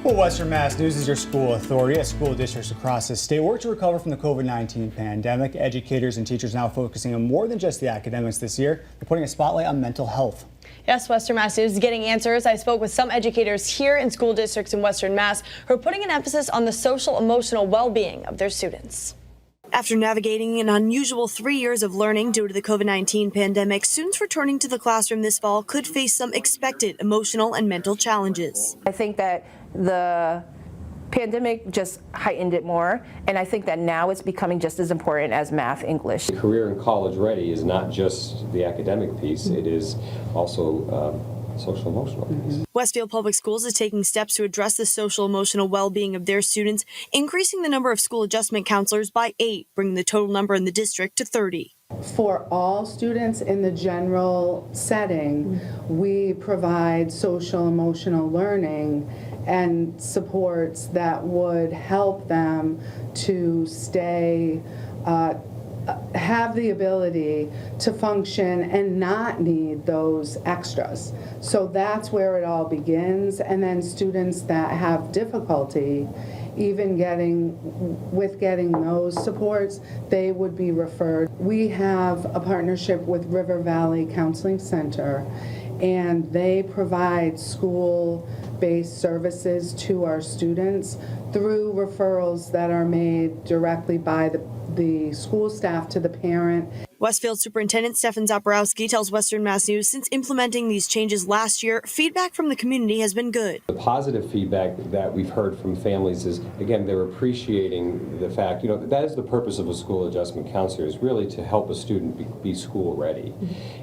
Well, Western Mass News is your school authority as school districts across the state work to recover from the COVID-19 pandemic. Educators and teachers now focusing on more than just the academics this year. They're putting a spotlight on mental health. Yes, Western Mass News is getting answers. I spoke with some educators here in school districts in Western Mass who are putting an emphasis on the social emotional well-being of their students. After navigating an unusual 3 years of learning due to the COVID-19 pandemic, students returning to the classroom this fall could face some expected emotional and mental challenges. I think that the pandemic just heightened it more, and I think that now it's becoming just as important as math, English. Career and college ready is not just the academic piece, it is also social emotional piece. Westfield Public Schools is taking steps to address the social emotional well-being of their students, increasing the number of school adjustment counselors by 8, bringing the total number in the district to 30. For all students in the general setting, we provide social emotional learning and supports that would help them to stay have the ability to function and not need those extras. So that's where it all begins. And then students that have difficulty even getting those supports, they would be referred. We have a partnership with River Valley Counseling Center, and they provide school-based services to our students through referrals that are made directly by the school staff to the parent. Westfield Superintendent Stefan Zaporowski tells Western Mass News since implementing these changes last year, feedback from the community has been good. The positive feedback that we've heard from families is, again, they're appreciating the fact, that is the purpose of a school adjustment counselor, is really to help a student be school ready.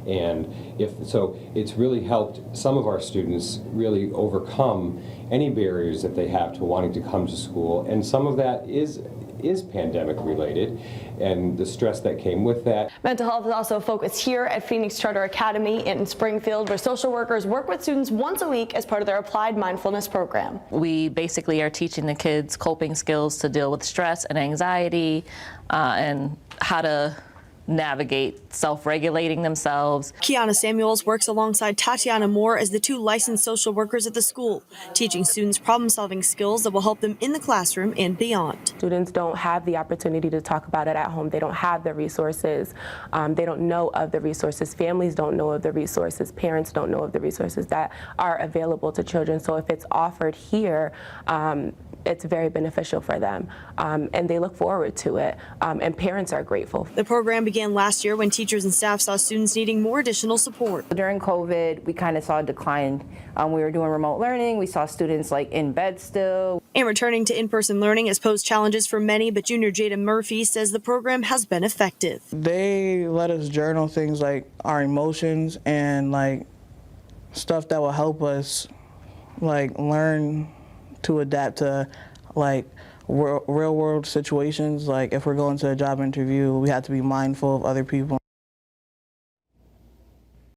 And it's really helped some of our students really overcome any barriers that they have to wanting to come to school, and some of that is pandemic related and the stress that came with that. Mental health is also focused here at Phoenix Charter Academy in Springfield, where social workers work with students once a week as part of their applied mindfulness program. We basically are teaching the kids coping skills to deal with stress and anxiety and how to navigate self-regulating themselves. Kiana Samuels works alongside Tatiana Moore as the 2 licensed social workers at the school, teaching students problem-solving skills that will help them in the classroom and beyond. Students don't have the opportunity to talk about it at home. They don't have the resources. They don't know of the resources. Families don't know of the resources. Parents don't know of the resources that are available to children. So if it's offered here, it's very beneficial for them, and they look forward to it, and parents are grateful. The program began last year when teachers and staff saw students needing more additional support. During COVID, we kind of saw a decline. We were doing remote learning. We saw students in bed still. And returning to in-person learning has posed challenges for many, but junior Jada Murphy says the program has been effective. They let us journal things like our emotions and stuff that will help us learn to adapt to real world situations. Like if we're going to a job interview, we have to be mindful of other people.